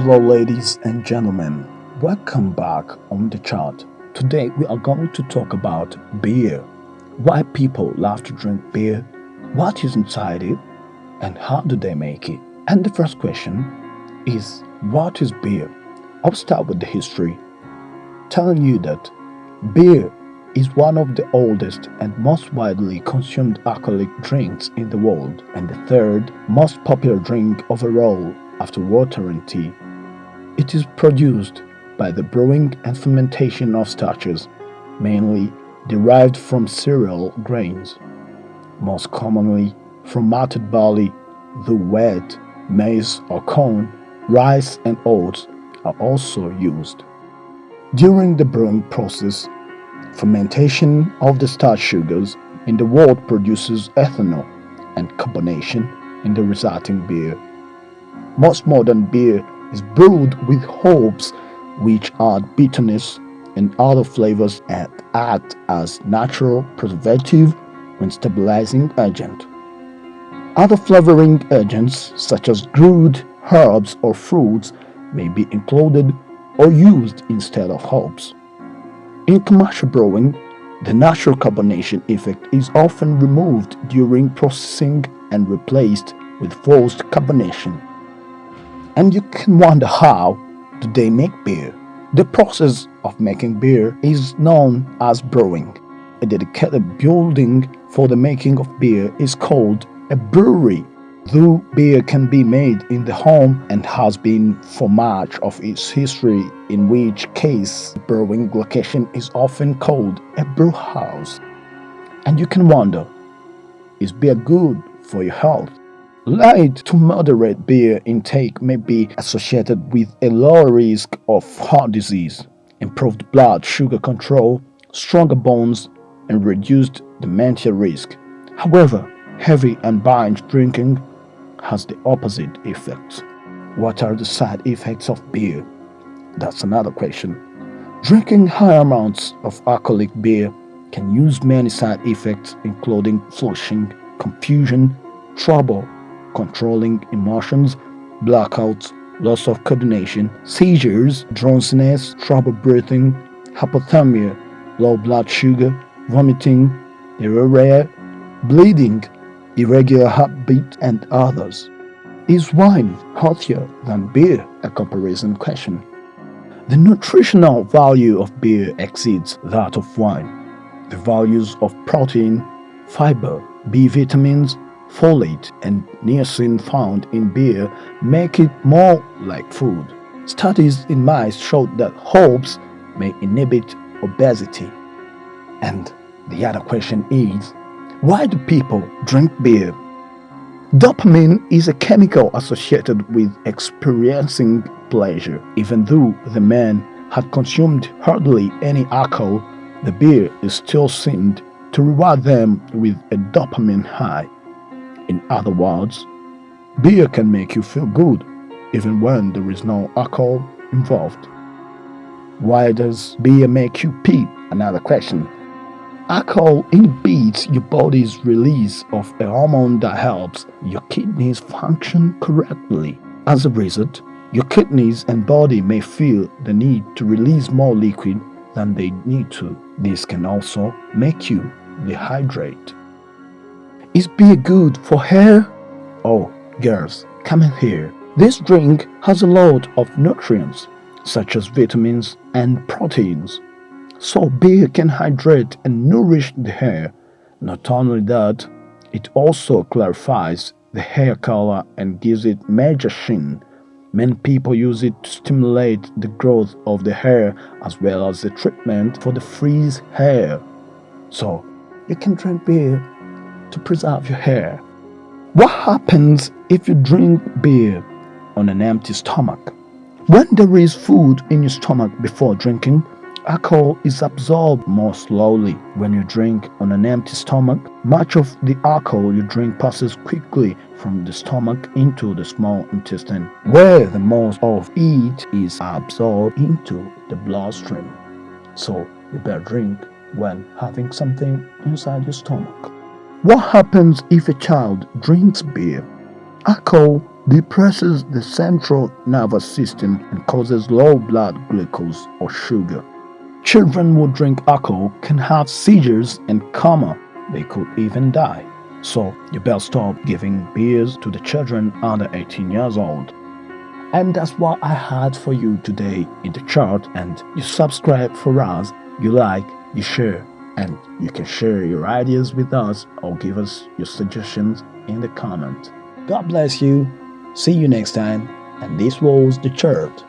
Hello, ladies and gentlemen. Welcome back on the chart. Today, we are going to talk about beer. Why people love to drink beer, what is inside it, and how do they make it? And the first question is, what is beer? I'll start with the history, telling you that beer is one of the oldest and most widely consumed alcoholic drinks in the world, and the third most popular drink overall after water and tea. It is produced by the brewing and fermentation of starches, mainly derived from cereal grains, most commonly from malted barley, though wheat, maize or corn, rice and oats are also used. During the brewing process, fermentation of the starch sugars in the wort produces ethanol and carbonation in the resulting beer. Most modern beer is brewed with hops, which add bitterness and other flavors and act as natural preservative and stabilizing agent. Other flavoring agents such as gruit, herbs or fruits may be included or used instead of hops. In commercial brewing, the natural carbonation effect is often removed during processing and replaced with forced carbonation. And you can wonder, how do they make beer? The process of making beer is known as brewing. A dedicated building for the making of beer is called a brewery. Though beer can be made in the home and has been for much of its history, in which case the brewing location is often called a brew house. And you can wonder, is beer good for your health? Light to moderate beer intake may be associated with a lower risk of heart disease, improved blood sugar control, stronger bones, and reduced dementia risk. However, heavy and binge drinking has the opposite effects. What are the side effects of beer? That's another question. Drinking high amounts of alcoholic beer can use many side effects, including flushing, confusion, trouble controlling emotions, blackouts, loss of coordination, seizures, drowsiness, trouble breathing, hypothermia, low blood sugar, vomiting, diarrhea, bleeding, irregular heartbeat, and others. Is wine healthier than beer? A comparison question. The nutritional value of beer exceeds that of wine. The values of protein, fiber, B vitamins, folate, and niacin found in beer make it more like food. Studies in mice showed that hops may inhibit obesity. And the other question is, why do people drink beer? Dopamine is a chemical associated with experiencing pleasure. Even though the man had consumed hardly any alcohol, the beer is still seemed to reward them with a dopamine high. In other words, beer can make you feel good even when there is no alcohol involved. Why does beer make you pee? Another question. Alcohol inhibits your body's release of a hormone that helps your kidneys function correctly. As a result, your kidneys and body may feel the need to release more liquid than they need to. This can also make you dehydrate. Is beer good for hair? Oh, girls, come in here. This drink has a lot of nutrients, such as vitamins and proteins. So beer can hydrate and nourish the hair. Not only that, it also clarifies the hair color and gives it major sheen. Many people use it to stimulate the growth of the hair as well as a treatment for the frizzy hair. So, you can drink beer to preserve your hair. What happens if you drink beer on an empty stomach? When there is food in your stomach before drinking, alcohol is absorbed more slowly. When you drink on an empty stomach, much of the alcohol you drink passes quickly from the stomach into the small intestine, where the most of it is absorbed into the bloodstream. So you better drink when having something inside your stomach. What happens if a child drinks beer? Alcohol depresses the central nervous system and causes low blood glucose or sugar. Children who drink alcohol can have seizures and coma. They could even die. So you better stop giving beers to the children under 18 years old. And that's what I had for you today in the chart. And you subscribe for us, you like, you share, and you can share your ideas with us or give us your suggestions in the comment. God bless you. See you next time. And this was the chart.